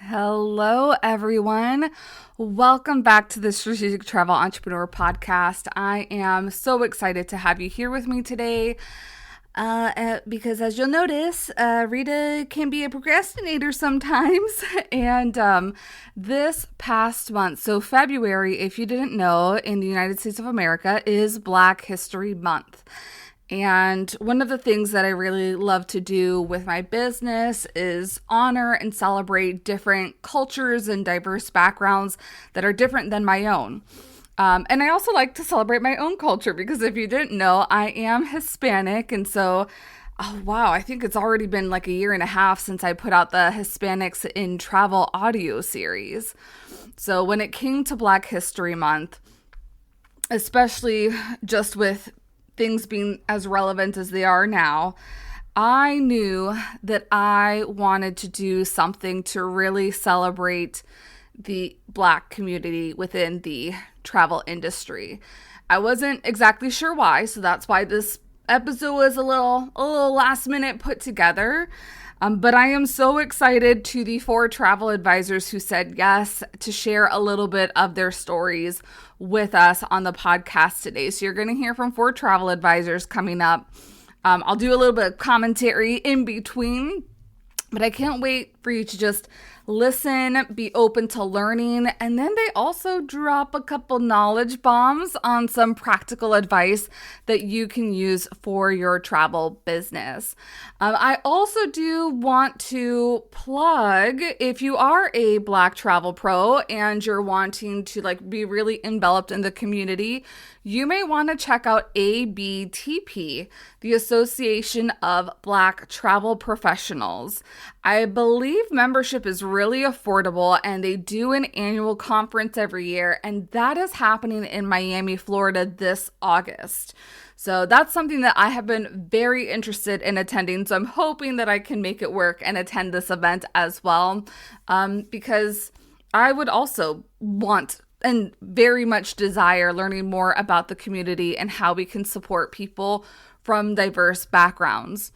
Hello, everyone. Welcome back to the Strategic Travel Entrepreneur Podcast. I am so excited to have you here with me today because, as you'll notice, Rita can be a procrastinator sometimes. And this past month, so February, if you didn't know, in the United States of America is Black History Month. And one of the things that I really love to do with my business is honor and celebrate different cultures and diverse backgrounds that are different than my own. And I also like to celebrate my own culture because if you didn't know, I am Hispanic. And so, oh wow, I think it's already been like a year and a half since I put out the Hispanics in Travel audio series. So when it came to Black History Month, especially just with things being as relevant as they are now, I knew that I wanted to do something to really celebrate the Black community within the travel industry. I wasn't exactly sure why, so that's why this episode was a little last minute put together. But I am so excited to the 4 travel advisors who said yes to share a little bit of their stories with us on the podcast today. So you're going to hear from 4 travel advisors coming up. I'll do a little bit of commentary in between, but I can't wait for you to just listen, be open to learning, and then they also drop a couple knowledge bombs on some practical advice that you can use for your travel business. I also do want to plug, if you are a Black travel pro and you're wanting to be really enveloped in the community, you may want to check out ABTP, the Association of Black Travel Professionals. I believe membership is really affordable, and they do an annual conference every year, and that is happening in Miami, Florida this August. So that's something that I have been very interested in attending. So I'm hoping that I can make it work and attend this event as well, because I would also want and very much desire learning more about the community and how we can support people from diverse backgrounds.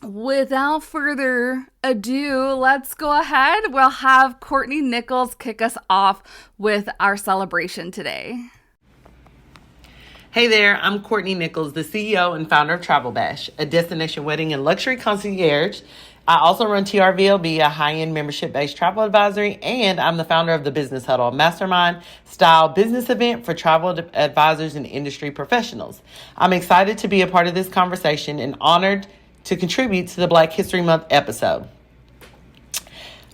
Without further ado, let's go ahead. We'll have Courtnie Nichols kick us off with our celebration today. Hey there, I'm Courtnie Nichols, the CEO and founder of TravelBash, a destination wedding and luxury concierge. I also run TRVLB, a high-end membership-based travel advisory, and I'm the founder of the Business Huddle, a mastermind-style business event for travel advisors and industry professionals. I'm excited to be a part of this conversation and honored to contribute to the Black History Month episode.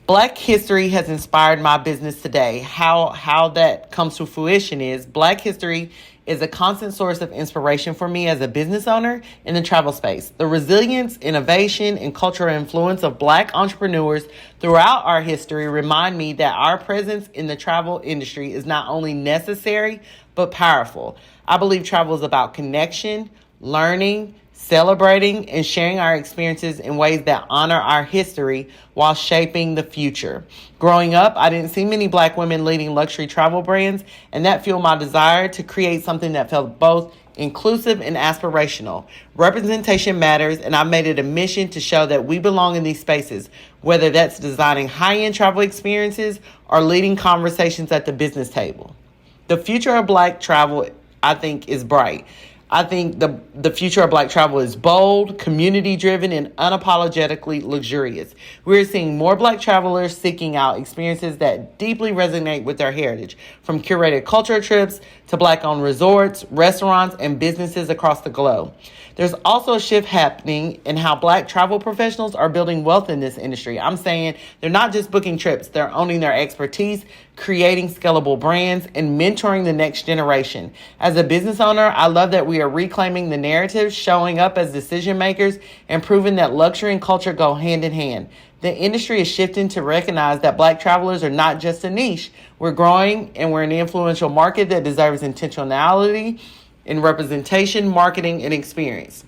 Black history has inspired my business today. How that comes to fruition is Black history is a constant source of inspiration for me as a business owner in the travel space. The resilience, innovation, and cultural influence of Black entrepreneurs throughout our history remind me that our presence in the travel industry is not only necessary, but powerful. I believe travel is about connection, learning, celebrating, and sharing our experiences in ways that honor our history while shaping the future. Growing up, I didn't see many Black women leading luxury travel brands, and that fueled my desire to create something that felt both inclusive and aspirational. Representation matters, and I made it a mission to show that we belong in these spaces, whether that's designing high-end travel experiences or leading conversations at the business table. The future of Black travel, I think, is bright. I think the future of Black travel is bold, community-driven, and unapologetically luxurious. We're seeing more Black travelers seeking out experiences that deeply resonate with their heritage, from curated culture trips to Black-owned resorts, restaurants, and businesses across the globe. There's also a shift happening in how Black travel professionals are building wealth in this industry. I'm saying they're not just booking trips, they're owning their expertise, creating scalable brands, and mentoring the next generation. As a business owner, I love that we are reclaiming the narrative, showing up as decision makers, and proving that luxury and culture go hand in hand. The industry is shifting to recognize that Black travelers are not just a niche. We're growing, and we're an influential market that deserves intentionality in representation, marketing, and experience.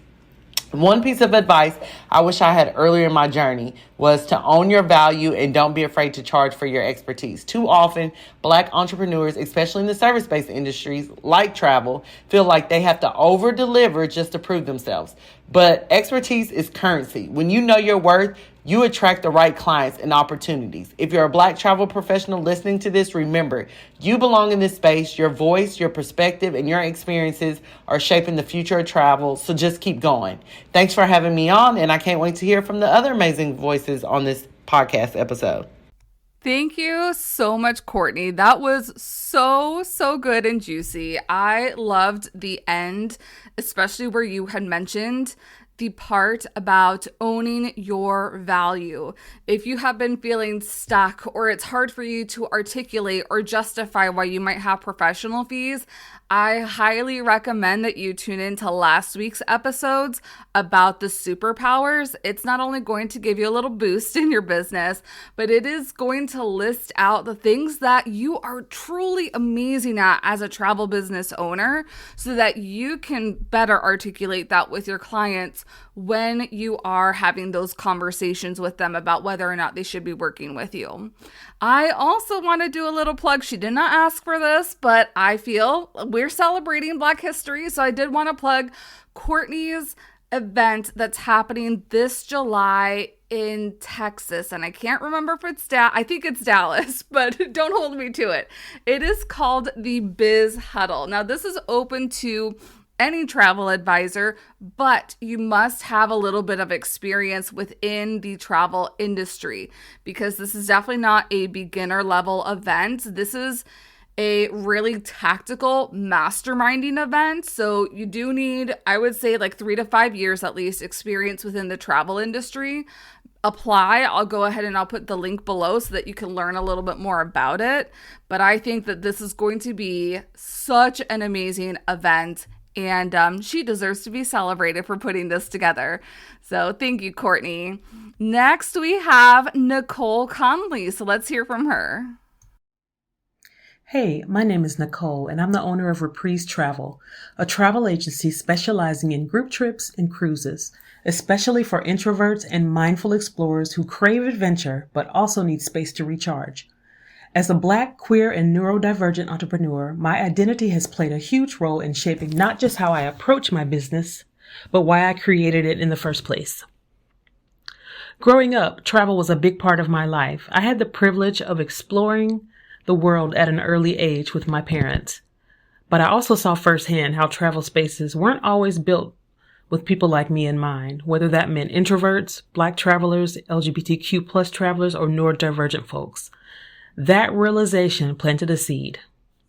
One piece of advice I wish I had earlier in my journey was to own your value and don't be afraid to charge for your expertise. Too often, Black entrepreneurs, especially in the service-based industries like travel, feel like they have to over-deliver just to prove themselves. But expertise is currency. When you know your worth, you attract the right clients and opportunities. If you're a Black travel professional listening to this, remember, you belong in this space. Your voice, your perspective, and your experiences are shaping the future of travel, so just keep going. Thanks for having me on, and I can't wait to hear from the other amazing voices on this podcast episode. Thank you so much, Courtnie. That was so good and juicy. I loved the end, especially where you had mentioned the part about owning your value. If you have been feeling stuck or it's hard for you to articulate or justify why you might have professional fees, I highly recommend that you tune into last week's episodes about the superpowers. It's not only going to give you a little boost in your business, but it is going to list out the things that you are truly amazing at as a travel business owner so that you can better articulate that with your clients when you are having those conversations with them about whether or not they should be working with you. I also want to do a little plug. She did not ask for this, but I feel we're celebrating Black History, so I did want to plug Courtnie's event that's happening this July in Texas, and I can't remember if it's I think it's Dallas, but don't hold me to it. It is called the Biz Huddle. Now, this is open to any travel advisor, but you must have a little bit of experience within the travel industry because this is definitely not a beginner level event. This is a really tactical masterminding event. So you do need, I would say, like 3 to 5 years at least experience within the travel industry. Apply. I'll go ahead and I'll put the link below so that you can learn a little bit more about it. But I think that this is going to be such an amazing event. And she deserves to be celebrated for putting this together. So thank you, Courtnie. Next, we have Nicole Conley. So let's hear from her. Hey, my name is Nicole, and I'm the owner of Reprise Travel, a travel agency specializing in group trips and cruises, especially for introverts and mindful explorers who crave adventure but also need space to recharge. As a Black, queer, and neurodivergent entrepreneur, my identity has played a huge role in shaping not just how I approach my business, but why I created it in the first place. Growing up, travel was a big part of my life. I had the privilege of exploring the world at an early age with my parents, but I also saw firsthand how travel spaces weren't always built with people like me in mind, whether that meant introverts, Black travelers, LGBTQ plus travelers, or neurodivergent folks. That realization planted a seed.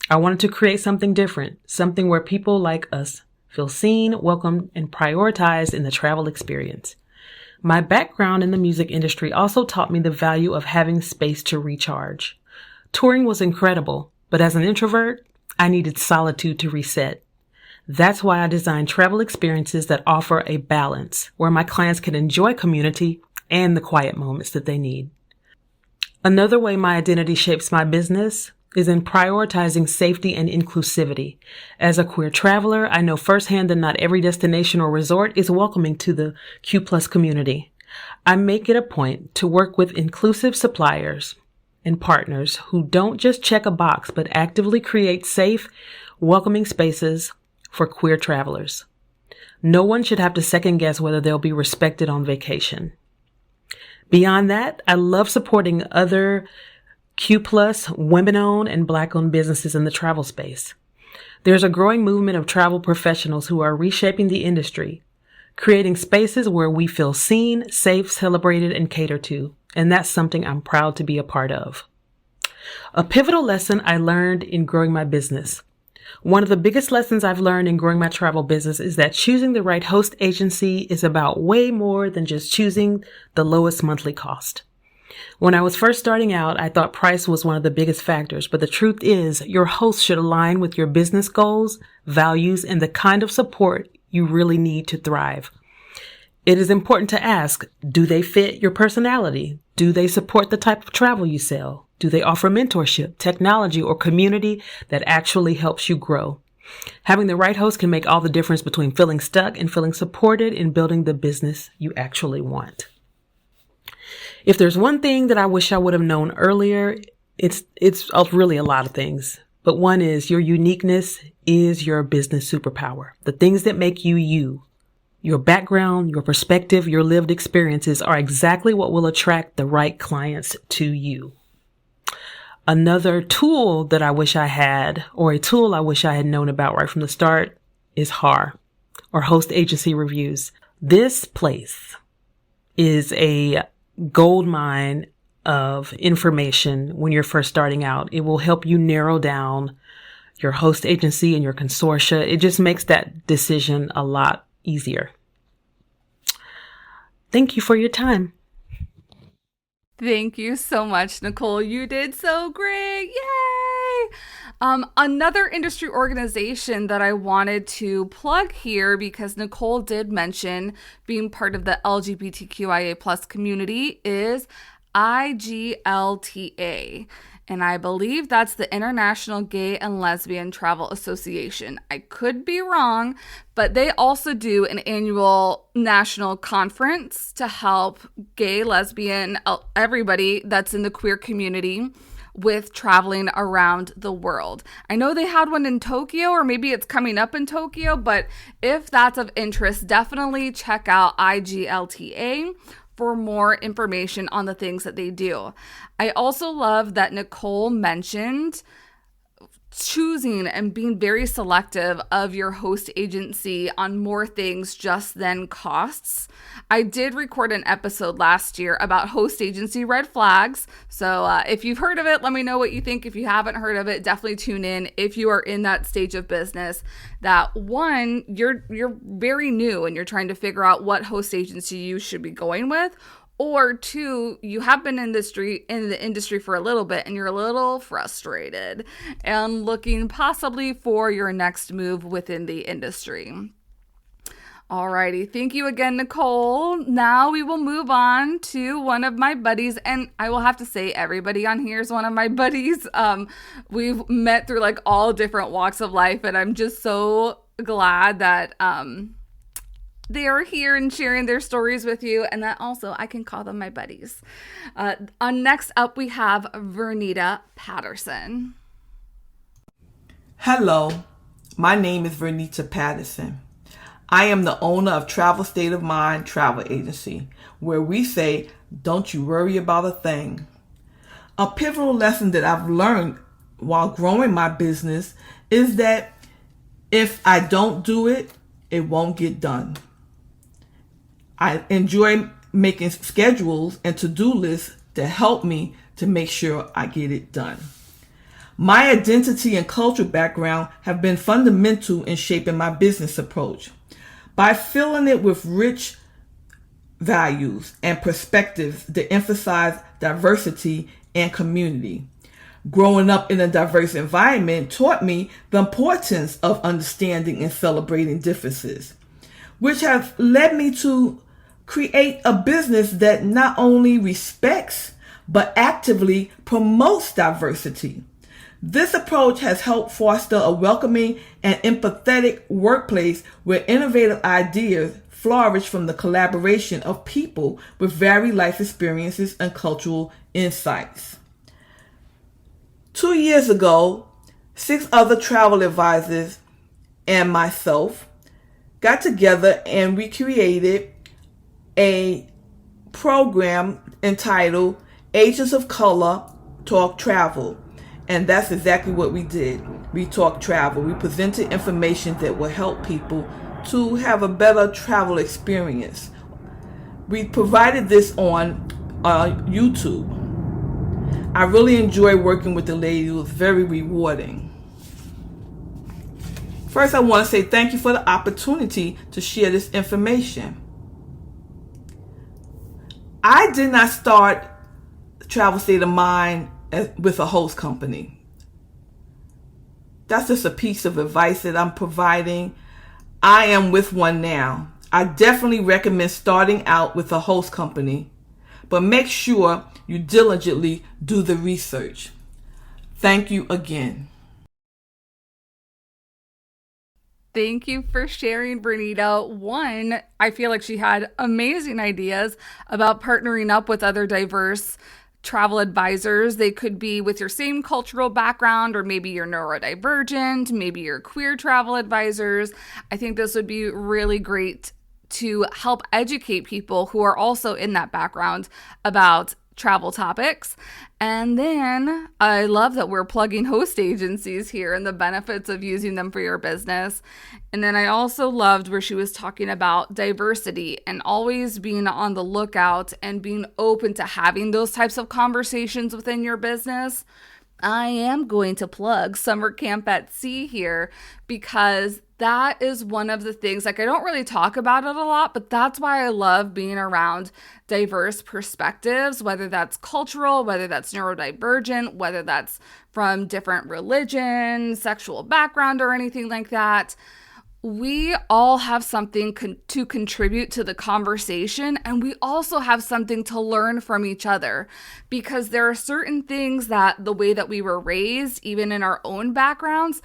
I wanted to create something different, something where people like us feel seen, welcomed, and prioritized in the travel experience. My background in the music industry also taught me the value of having space to recharge. Touring was incredible, but as an introvert, I needed solitude to reset. That's why I designed travel experiences that offer a balance, where my clients can enjoy community and the quiet moments that they need. Another way my identity shapes my business is in prioritizing safety and inclusivity. As a queer traveler, I know firsthand that not every destination or resort is welcoming to the Q+ community. I make it a point to work with inclusive suppliers and partners who don't just check a box, but actively create safe, welcoming spaces for queer travelers. No one should have to second guess whether they'll be respected on vacation. Beyond that, I love supporting other Q+, women-owned and Black-owned businesses in the travel space. There's a growing movement of travel professionals who are reshaping the industry, creating spaces where we feel seen, safe, celebrated, and catered to. And that's something I'm proud to be a part of. A pivotal lesson I learned in growing my business. One of the biggest lessons I've learned in growing my travel business is that choosing the right host agency is about way more than just choosing the lowest monthly cost. When I was first starting out, I thought price was one of the biggest factors, but the truth is your host should align with your business goals, values, and the kind of support you really need to thrive. It is important to ask, do they fit your personality? Do they support the type of travel you sell? Do they offer mentorship, technology, or community that actually helps you grow? Having the right host can make all the difference between feeling stuck and feeling supported in building the business you actually want. If there's one thing that I wish I would have known earlier, it's really a lot of things. But one is your uniqueness is your business superpower. The things that make you you. Your background, your perspective, your lived experiences are exactly what will attract the right clients to you. Another tool that I wish I had, or a tool I wish I had known about right from the start, is HAR, or Host Agency Reviews. This place is a gold mine of information when you're first starting out. It will help you narrow down your host agency and your consortia. It just makes that decision a lot easier. Thank you for your time. Thank you so much, Nicole. You did so great. Yay! Another industry organization that I wanted to plug here, because Nicole did mention being part of the LGBTQIA plus community, is IGLTA. And I believe that's the International Gay and Lesbian Travel Association. I could be wrong, but they also do an annual national conference to help gay, lesbian, everybody that's in the queer community with traveling around the world. I know they had one in Tokyo, or maybe it's coming up in Tokyo, but if that's of interest, definitely check out IGLTA for more information on the things that they do. I also love that Nicole mentioned choosing and being very selective of your host agency on more things just than costs. I did record an episode last year about host agency red flags. So if you've heard of it, let me know what you think. If you haven't heard of it, definitely tune in if you are in that stage of business that one, you're very new and you're trying to figure out what host agency you should be going with. Or two, you have been in the industry for a little bit and you're a little frustrated and looking possibly for your next move within the industry. Alrighty, thank you again, Nicole. Now we will move on to one of my buddies, and I will have to say everybody on here is one of my buddies. We've met through like all different walks of life, and I'm just so glad that they are here and sharing their stories with you, and that also I can call them my buddies. Next up, we have Vernita Patterson. Hello, my name is Vernita Patterson. I am the owner of Travel State of Mind Travel Agency, where we say, don't you worry about a thing. A pivotal lesson that I've learned while growing my business is that if I don't do it, it won't get done. I enjoy making schedules and to-do lists that help me to make sure I get it done. My identity and cultural background have been fundamental in shaping my business approach. By filling it with rich values and perspectives that emphasize diversity and community. Growing up in a diverse environment taught me the importance of understanding and celebrating differences, which have led me to create a business that not only respects but actively promotes diversity. This approach has helped foster a welcoming and empathetic workplace where innovative ideas flourish from the collaboration of people with varied life experiences and cultural insights. 2 years ago, 6 other travel advisors and myself got together and we created a program entitled Agents of Color Talk Travel. And that's exactly what we did. We talked travel. We presented information that will help people to have a better travel experience. We provided this on YouTube. I really enjoy working with the lady. It was very rewarding. First, I want to say thank you for the opportunity to share this information. I did not start Travel State of Mind with a host company. That's just a piece of advice that I'm providing. I am with one now. I definitely recommend starting out with a host company, but make sure you diligently do the research. Thank you again. Thank you for sharing, Vernita. One, I feel like she had amazing ideas about partnering up with other diverse travel advisors. They could be with your same cultural background, or maybe you're neurodivergent, maybe you're queer travel advisors. I think this would be really great to help educate people who are also in that background about travel topics. And then I love that we're plugging host agencies here and the benefits of using them for your business. And then I also loved where she was talking about diversity and always being on the lookout and being open to having those types of conversations within your business. I am going to plug Summer Camp at Sea here because that is one of the things, like I don't really talk about it a lot, but that's why I love being around diverse perspectives, whether that's cultural, whether that's neurodivergent, whether that's from different religion, sexual background, or anything like that. We all have something to contribute to the conversation, and we also have something to learn from each other, because there are certain things that the way that we were raised, even in our own backgrounds,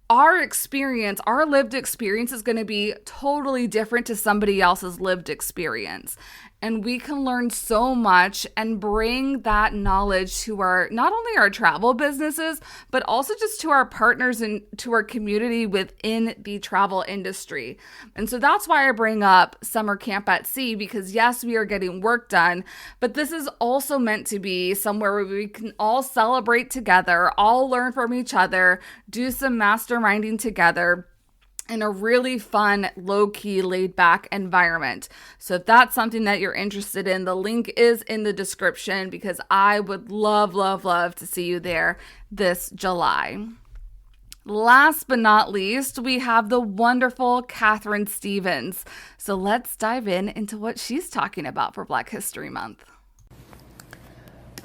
our experience, our lived experience is going to be totally different to somebody else's lived experience. And we can learn so much and bring that knowledge to our, not only our travel businesses, but also just to our partners and to our community within the travel industry. And so that's why I bring up Summer Camp at Sea, because yes, we are getting work done, but this is also meant to be somewhere where we can all celebrate together, all learn from each other, do some masterminding together, in a really fun, low-key, laid-back environment. So if that's something that you're interested in, the link is in the description, because I would love, love, love to see you there this July. Last but not least, we have the wonderful Catherine Stevens. So let's dive into what she's talking about for Black History Month.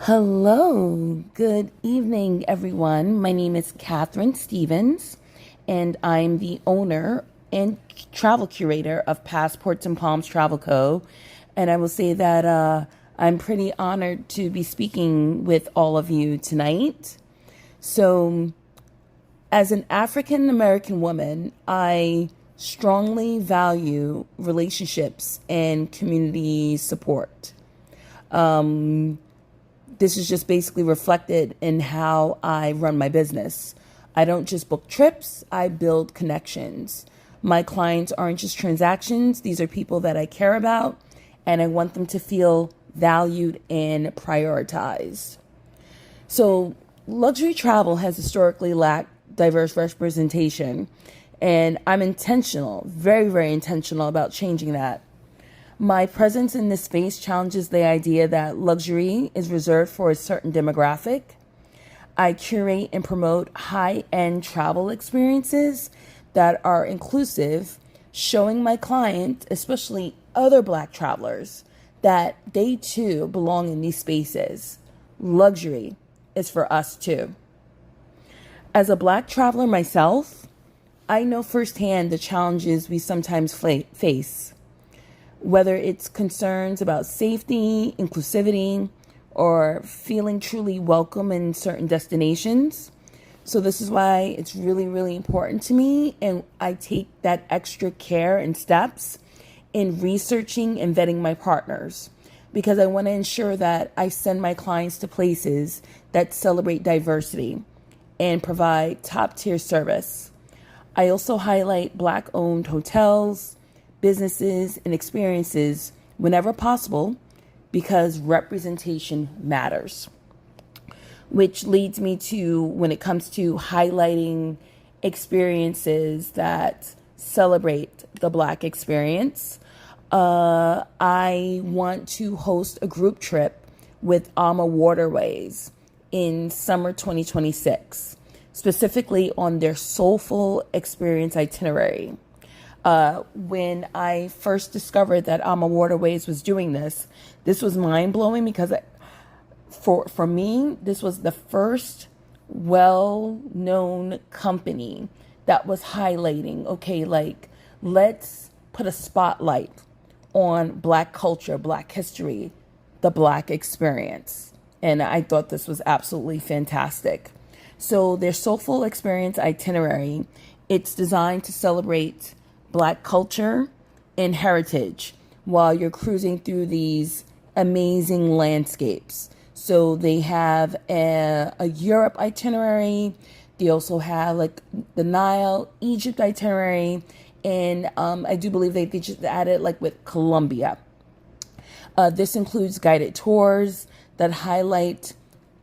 Hello, good evening, everyone. My name is Catherine Stevens, and I'm the owner and travel curator of Passports and Palms Travel Co. And I will say that I'm pretty honored to be speaking with all of you tonight. So, as an African American woman, I strongly value relationships and community support. This is just basically reflected in how I run my business. I don't just book trips, I build connections. My clients aren't just transactions, these are people that I care about, and I want them to feel valued and prioritized. So, luxury travel has historically lacked diverse representation, and I'm intentional, very, very intentional about changing that. My presence in this space challenges the idea that luxury is reserved for a certain demographic. I curate and promote high-end travel experiences that are inclusive, showing my clients, especially other Black travelers, that they too belong in these spaces. Luxury is for us too. As a Black traveler myself, I know firsthand the challenges we sometimes face, whether it's concerns about safety, inclusivity, or feeling truly welcome in certain destinations. So this is why it's really, really important to me, and I take that extra care and steps in researching and vetting my partners, because I want to ensure that I send my clients to places that celebrate diversity and provide top-tier service. I also highlight Black-owned hotels, businesses, and experiences whenever possible, because representation matters. Which leads me to, when it comes to highlighting experiences that celebrate the Black experience, I want to host a group trip with Alma Waterways in summer 2026, specifically on their Soulful Experience itinerary. When I first discovered that Alma Waterways was doing this was mind-blowing, because for me, this was the first well-known company that was highlighting, okay, like, let's put a spotlight on Black culture, Black history, the Black experience. And I thought this was absolutely fantastic. So their Soulful Experience itinerary, it's designed to celebrate Black culture and heritage while you're cruising through these amazing landscapes. So they have a Europe itinerary. They also have like the Nile, Egypt itinerary, And I do believe they just added like with Colombia. This includes guided tours that highlight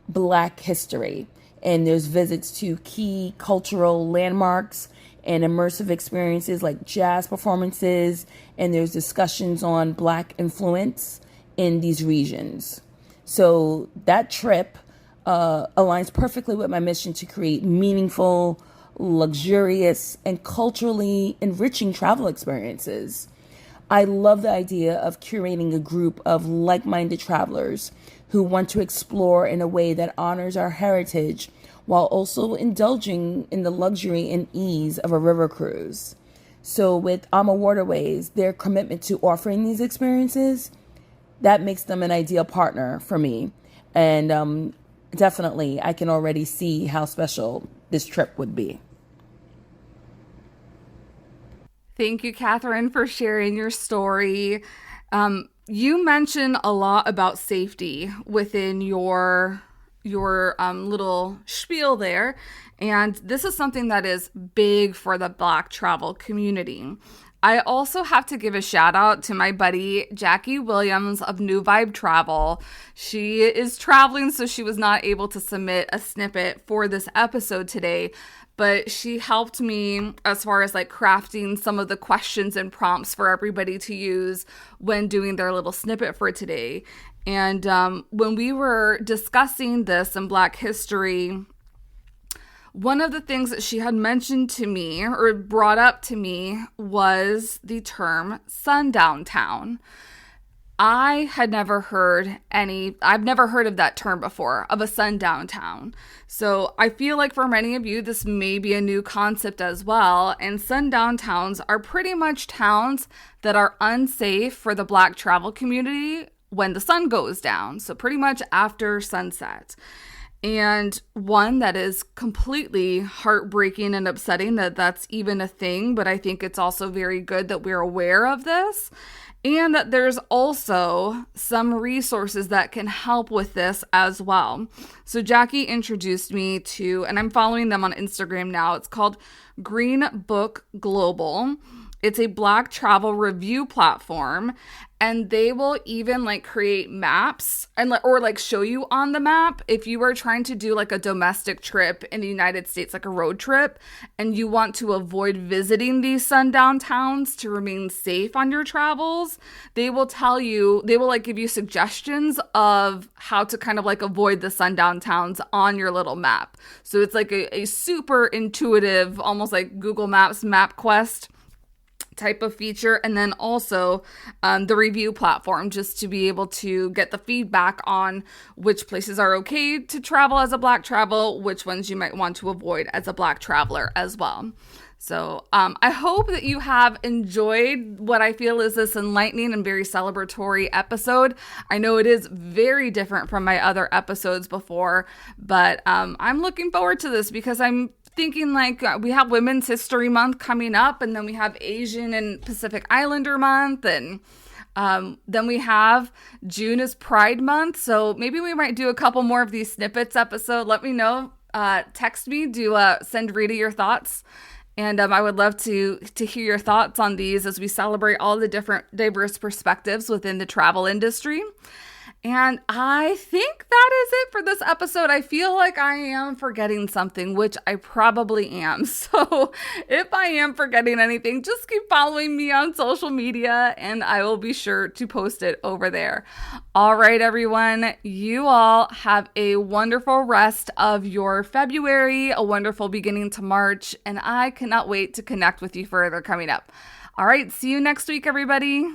Black history. And there's visits to key cultural landmarks and immersive experiences like jazz performances. And there's discussions on Black influence in these regions. So that trip aligns perfectly with my mission to create meaningful, luxurious, and culturally enriching travel experiences. I love the idea of curating a group of like-minded travelers who want to explore in a way that honors our heritage while also indulging in the luxury and ease of a river cruise. So with AMA Waterways, their commitment to offering these experiences, that makes them an ideal partner for me. And definitely, I can already see how special this trip would be. Thank you, Catherine, for sharing your story. You mentioned a lot about safety within your little spiel there, and this is something that is big for the Black travel community. I also have to give a shout out to my buddy Jackie Williams of New Vibe Travel. She is traveling, so she was not able to submit a snippet for this episode today, but she helped me as far as like crafting some of the questions and prompts for everybody to use when doing their little snippet for today. And when we were discussing this in Black history, one of the things that she had mentioned to me or brought up to me was the term sundown town. I've never heard of that term before, of a sundown town. So I feel like for many of you, this may be a new concept as well. And sundown towns are pretty much towns that are unsafe for the Black travel community when the sun goes down. So pretty much after sunset. And one that is completely heartbreaking and upsetting that that's even a thing, but I think it's also very good that we're aware of this. And that there's also some resources that can help with this as well. So Jackie introduced me to, and I'm following them on Instagram now. It's called Green Book Global. It's a Black travel review platform, and they will even like create maps and or like show you on the map if you are trying to do like a domestic trip in the United States, like a road trip, and you want to avoid visiting these sundown towns to remain safe on your travels. They will tell you, they will like give you suggestions of how to kind of like avoid the sundown towns on your little map. So it's like a super intuitive, almost like Google Maps MapQuest type of feature, and then also the review platform, just to be able to get the feedback on which places are okay to travel as a Black travel, which ones you might want to avoid as a Black traveler as well. So I hope that you have enjoyed what I feel is this enlightening and very celebratory episode. I know it is very different from my other episodes before, but I'm looking forward to this because I'm thinking like we have Women's History Month coming up, and then we have Asian and Pacific Islander Month, and then we have June is Pride Month. So maybe we might do a couple more of these snippets episode. Let me know. Text me. Send Rita your thoughts. And I would love to hear your thoughts on these as we celebrate all the different diverse perspectives within the travel industry. And I think that is it for this episode. I feel like I am forgetting something, which I probably am. So if I am forgetting anything, just keep following me on social media and I will be sure to post it over there. All right, everyone, you all have a wonderful rest of your February, a wonderful beginning to March, and I cannot wait to connect with you further coming up. All right, see you next week, everybody.